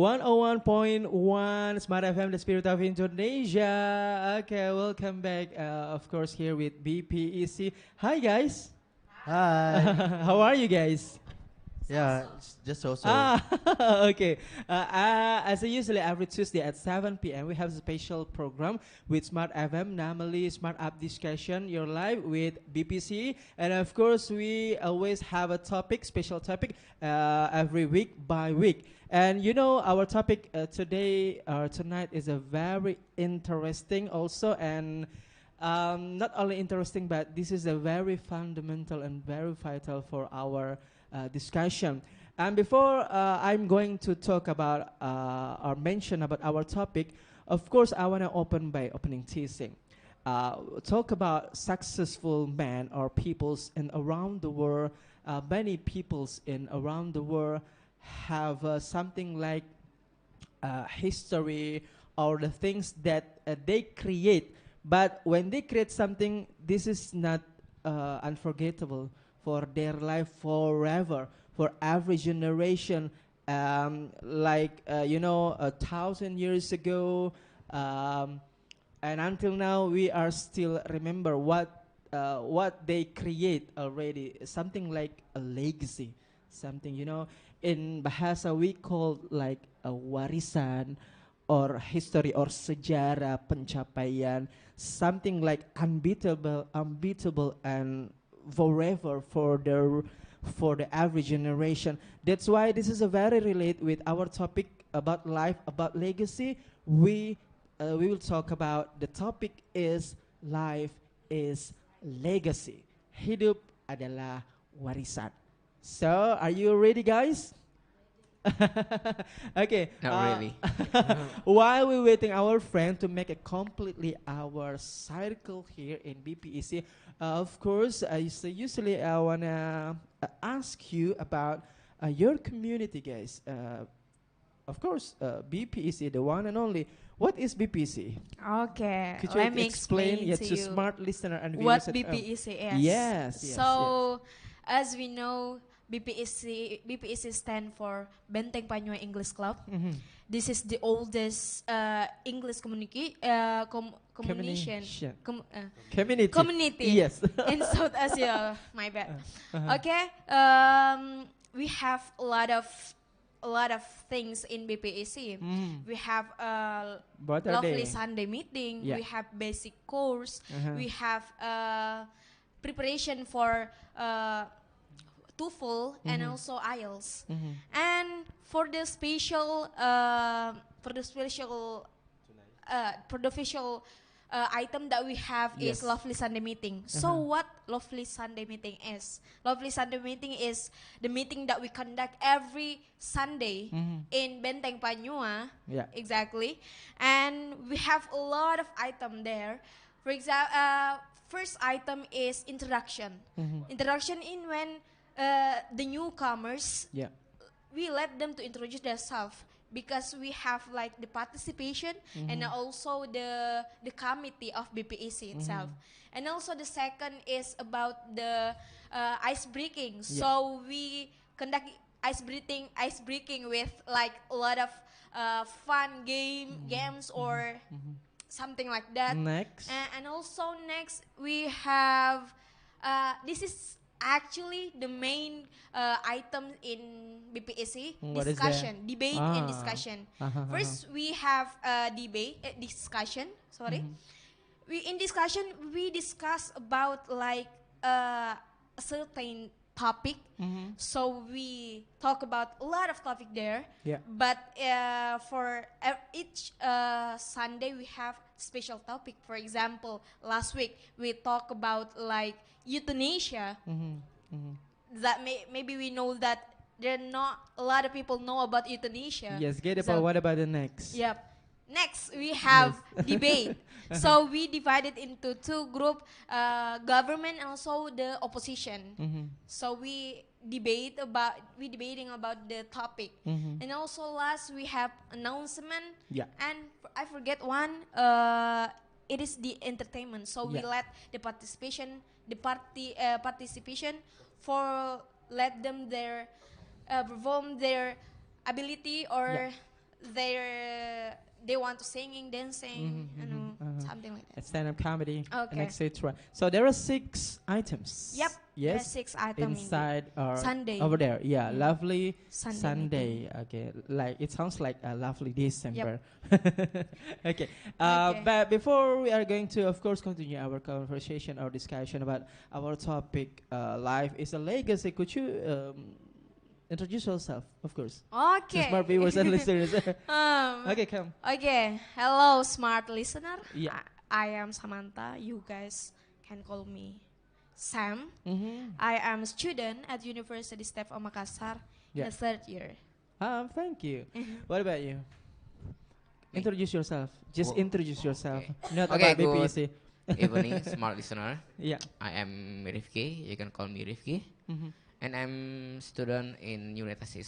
101.1 Smart FM, the spirit of Indonesia. Okay, welcome back. Of course, here with BPEC. Hi, guys. Hi. How are you guys? Yeah, it's just so. Ah, okay. As I usually every Tuesday at 7 p.m., we have a special program with Smart FM, namely Smart App Discussion, your live with BPC. And of course, we always have a topic, special topic, every week by week. And you know, our topic today or tonight is a very interesting also. And not only interesting, but this is a very fundamental and very vital for our discussion. And before I'm going to talk about or mention about our topic, of course, I want to open by opening teasing. Talk about successful men or peoples in around the world. Many peoples in around the world have something like history or the things that they create. But when they create something, this is not unforgettable for their life forever, for every generation. Like, 1,000 years ago, and until now, we are still remember what they create already. Something like a legacy, something in Bahasa we call like a warisan or history or sejarah pencapaian, something like unbeatable and forever for the average generation. That's why this is a very relate with our topic about life, about legacy. We will talk about the topic is life is legacy. Hidup adalah warisan. So, are you ready, guys? Okay. Not really. While we're waiting our friend to make a completely our circle here in BPEC, of course, usually I wanna ask you about your community, guys. Of course, BPEC, the one and only. What is BPEC? Okay, Could you let me explain explain to to you smart listener and what viewers at home? BPEC is. Yes. So, as we know, BPEC stand for Benteng Panua English Club. Mhm. This is the oldest English communication Communication. community Community. Yes. in South Asia. My bad. Uh-huh. Okay, we have a lot of things in BPEC. Mm. We have What are lovely they? Sunday meeting. Yeah. We have basic course. Uh-huh. We have preparation for TOEFL and Mhm. also IELTS. Mhm. And for the special for the special item that we have Yes. is Lovely Sunday Meeting. So Uh-huh. what Lovely Sunday Meeting is? Lovely Sunday Meeting is the meeting that we conduct every Sunday Mhm. in Benteng Panua. Yeah. Exactly. And we have a lot of item there. For example, first item is introduction. Mhm. Introduction in when the newcomers, Yeah. we let them to introduce themselves because we have like the participation and Mhm. also the committee of BPEC itself. And also the second is about the ice breaking. Yeah. So we conduct ice breaking with like a lot of fun games or something like that. Next. And also next we have this is actually the main item in BPEC What is discussion, that? debate and discussion. Uh-huh. First we have debate discussion. Sorry, Mhm. we in discussion we discuss about like a certain topic. Mhm. So we talk about a lot of topic there. Yeah. But for each Sunday we have special topic. For example, last week we talk about like euthanasia. Mhm. Mhm. That maybe we know that there are not a lot of people know about euthanasia. Yes. Get So, about what about the next? yep. Next, we have Yes. debate. So we divided into two group, government and also the opposition. Mhm. So we debating about the topic. Mhm. And also last we have announcement. Yeah. And I forget one. It is the entertainment. So we Yeah. let the participation for let them their perform their ability or Yeah. they want to singing, dancing, something like that. Stand-up comedy, and Okay. etc. So there are 6 items. Yep. There are Yes. 6 items Inside or Sunday. over there. Yeah. Yeah. Lovely Sunday. Sunday. Okay. Like it sounds like a lovely December. Okay. Okay. But before we are going to, of course, continue our conversation or discussion about our topic, life is a legacy. Could you introduce yourself, of course? Okay. To smart viewers and listeners. Um, Okay, come. Okay. Hello, smart listener. Yeah. I am Samantha. You guys can call me Sam. Mm-hmm. I am a student at University Telp of Makassar in Yeah. the 3rd year. Thank you. What about you? Me. Introduce yourself. Just Oh, introduce yourself. okay. Not Okay, about BPEC. Evening, smart listener. Yeah. I am Rifki. You can call me Rifki. Mm-hmm. And I'm student in Komunitas.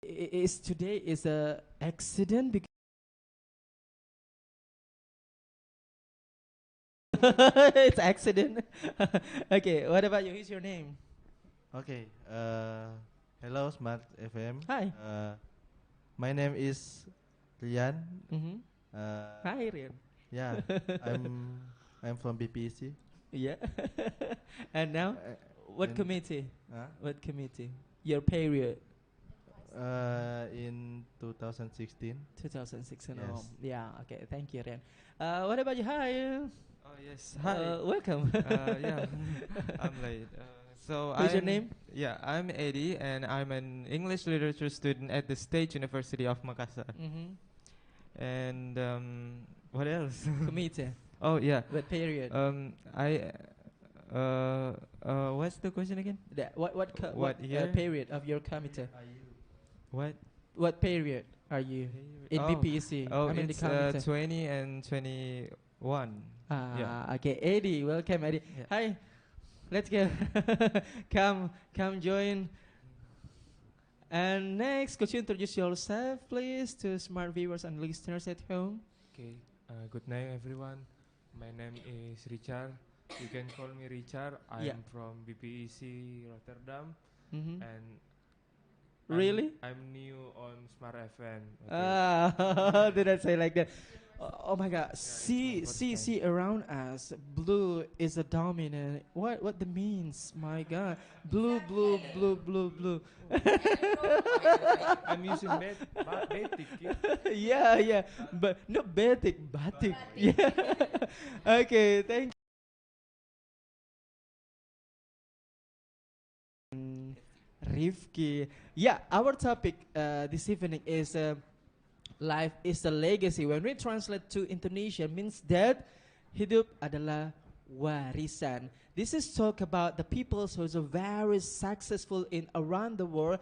Is today is a accident because it's accident. Okay, what about you? Who's your name? Okay. Hello, Smart FM. Hi. My name is Rian. Mm-hmm. Hi, Rian. Yeah, I'm from BPEC. Yeah. And now, what and- committee? Huh? What committee? Your period. In 2016. 2016. Yes. Oh, yeah. Okay. Thank you, Rian. What about you? Hi. Oh yes, hi. Welcome. Yeah, I'm late. So Who's your name? Yeah, I'm Eddie, and I'm an English literature student at the State University of Makassar. Mm-hmm. And what else? Committee. Oh yeah. What period? What's the question again? What year? period of your committee? What? What period are you in Oh. BPEC? Oh, I mean it's the committee. 20 and 21. Yeah. Okay, Eddie, welcome, Eddie. Yeah. Hi, let's go. come join. And next, could you introduce yourself, please, to smart viewers and listeners at home? Okay, good night everyone. My name is Richard. You can call me Richard. I Yeah. am from BPEC Rotterdam, Mm-hmm. and Really? I'm new on Smart FM. Did I say like that? Oh my God! See, it's my first see around us. Blue is a dominant. What the means? My God! Blue. I'm using batik. Yeah, but not batik. Yeah. Okay, thank you. Rifki. Yeah, our topic this evening is life is a legacy. When we translate to Indonesia, means that hidup adalah warisan. This is talk about the people who are very successful in around the world.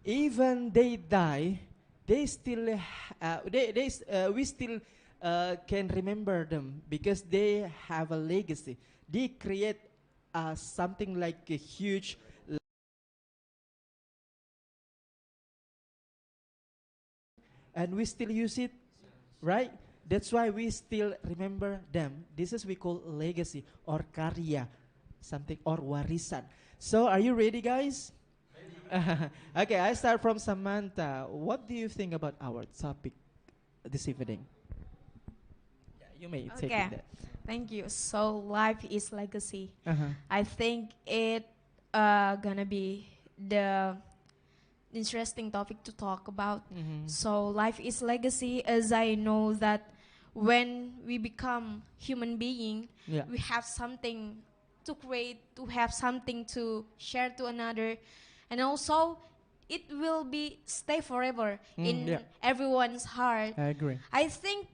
Even they die, they still we still can remember them because they have a legacy. They create something like a huge and we still use it, right? That's why we still remember them. This is we call legacy or karya, something or warisan. So are you ready, guys? Okay, I start from Samantha. What do you think about our topic this evening? Yeah, you may take Okay. it. Thank you. So life is legacy. Uh-huh. I think it gonna be the interesting topic to talk about. Mm-hmm. So life is legacy, as I know that when we become human being, Yeah. we have something to create, to have something to share to another, and also it will be stay forever in yeah. everyone's heart. I agree. I think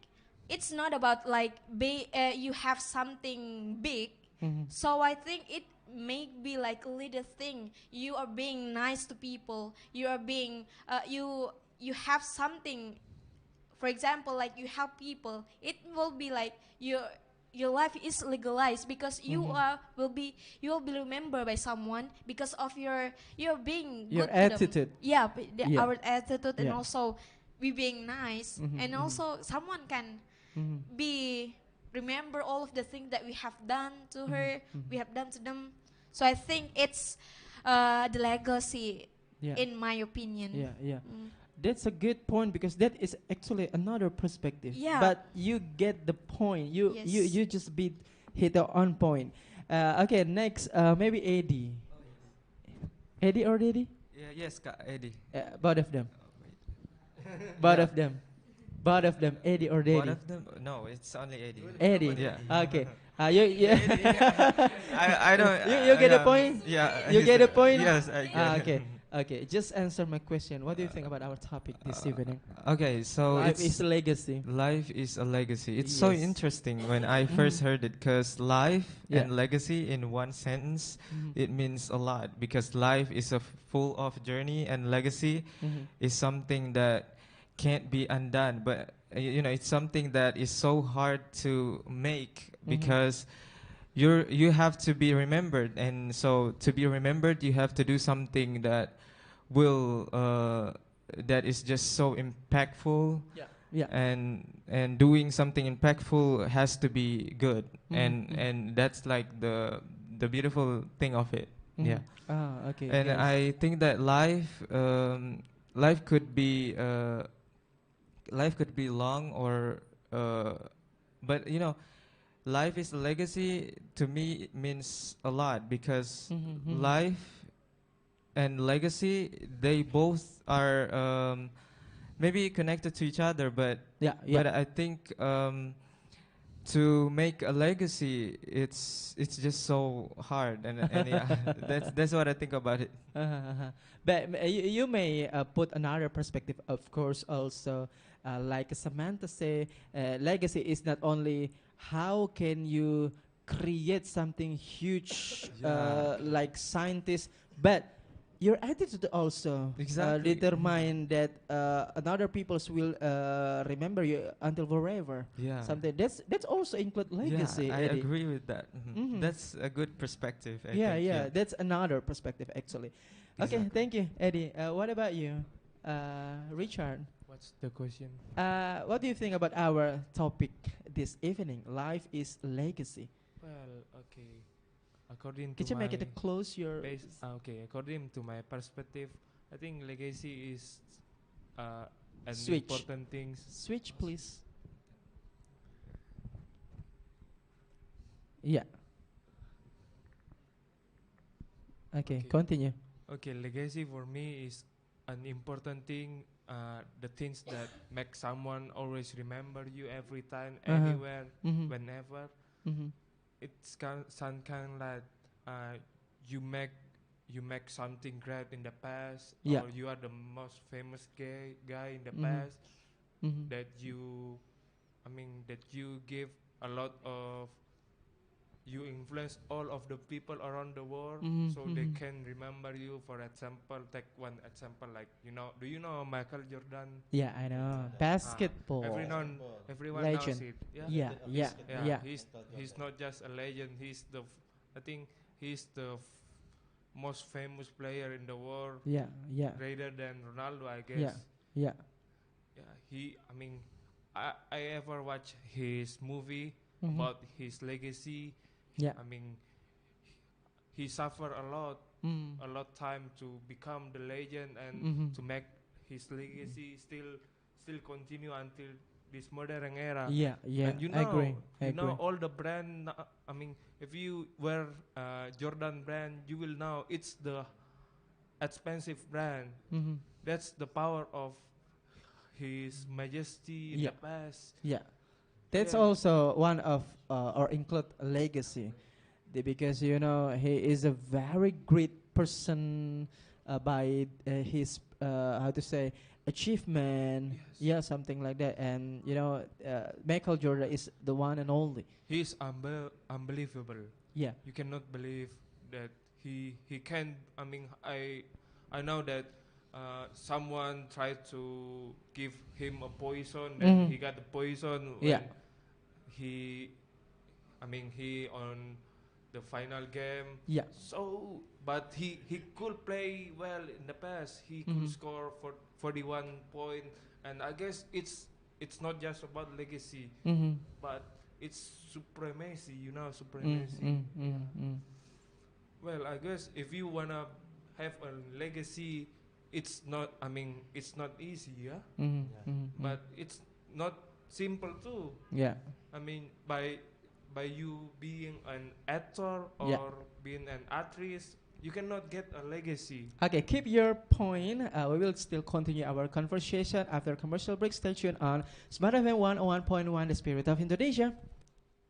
it's not about like you have something big. Mm-hmm. So I think it may be like a little thing. You are being nice to people. You are being you have something. For example, like you help people. It will be like your life is legalized because you will be remembered by someone because of you're being Your good to them. attitude. Yeah, Yeah. our attitude and Yeah. also we being nice and also someone can Mm-hmm. be remember all of the things that we have done to her, Mhm. we have done to them. So I think it's the legacy, Yeah. in my opinion. Yeah, yeah. Mm. That's a good point because that is actually another perspective. Yeah. But you get the point. Yes. You just hit the on point. Okay, next maybe Eddie. Eddie or Eddie? Yeah, yes, Kak Eddie. Both of them. Yeah. Both of them. Both of them. Eddie or Both Eddie? of them? No, it's only Eddie. Eddie. Yeah. Okay. You I don't. You get the yeah, point? Yeah. You get the point? Yes, I get it. Okay. Okay. Just answer my question. What do you think about our topic this evening? Okay, so Life it's is legacy. life is a legacy. It's so Yes. interesting when I first heard it, because life Yeah. and legacy in one sentence, Mhm. it means a lot, because life is a full of journey, and legacy Mhm. is something that can't be undone. But you know, it's something that is so hard to make, because you have to be remembered, and so to be remembered, you have to do something that will that is just so impactful. Yeah. Yeah. And doing something impactful has to be good, Mhm. and that's like the beautiful thing of it. Yeah. Ah, okay. And yes. I think that life could be long, or but you know, life is a legacy. To me, it means a lot, because life and legacy, they both are maybe connected to each other, but Yeah. Yeah. I think to make a legacy, it's just so hard, and yeah, that's what I think about it. But you may put another perspective, of course, also. Like Samantha say, legacy is not only how can you create something huge, Yeah. like scientists, but your attitude also Exactly. determine that another peoples will remember you until forever. Yeah. Something that's also include legacy. Yeah, I Eddie. agree with that. Mhm. That's a good perspective, I Yeah, think. yeah, that's another perspective actually. Okay, Exactly. thank you, Eddie. What about you, Richard? What's the question? What do you think about our topic this evening? Life is legacy. Well, okay. According Could to you make it my close your? okay, according to my perspective, I think legacy is an Switch. important thing. Switch, please. Yeah. Okay, Okay. continue. Okay, legacy for me is an important thing. The things that make someone always remember you every time, anywhere, whenever. It's some kind like you make something great in the past, Yeah. or you are the most famous guy in the Mhm. past, Mhm. that you, I mean, that you give a lot of, you influence all of the people around the world, so they can remember you. For example, take one example, like, do you know Michael Jordan? Yeah, I know. Basketball. Everyone knows Legend. it. Yeah. Yeah, yeah, yeah. He's not just a legend. I think he's the most famous player in the world, Yeah, yeah, greater than Ronaldo, I yeah, guess. yeah. Yeah, I mean, I ever watch his movie Mhm. about his legacy. Yeah. I mean, he suffered a Mm. lot time to become the legend, and Mhm. to make his legacy still continue until this modern era. Yeah, yeah. And I agree. I you know agree. all the brand. I mean, if you wear Jordan brand, you will know it's the expensive brand. Mhm. That's the power of His Majesty in Yeah. the past. Yeah. That's Yeah. also one of or include a legacy, because he is a very great person by his how to say achievement. Yes. Yeah, something like that. And Michael Jordan is the one and only. He's unbelievable. Yeah. You cannot believe that he can. I mean, I know that someone tried to give him a poison, then he got the poison when Yeah. he, I mean, he on the final game. Yeah. So, but he could play well in the past. He could score for 41 point, and I guess it's not just about legacy, Mm-hmm. but it's supremacy. Mm, Supremacy. mm, mm, mm. Well, I guess if you wanna have a legacy, it's not. I mean, it's not easy, yeah. But it's not simple too. Yeah. I mean, by you being an actor or Yeah. being an actress, you cannot get a legacy. Okay, keep your point. We will still continue our conversation after commercial break. Stay tuned on Smartfm 101.1, the spirit of Indonesia.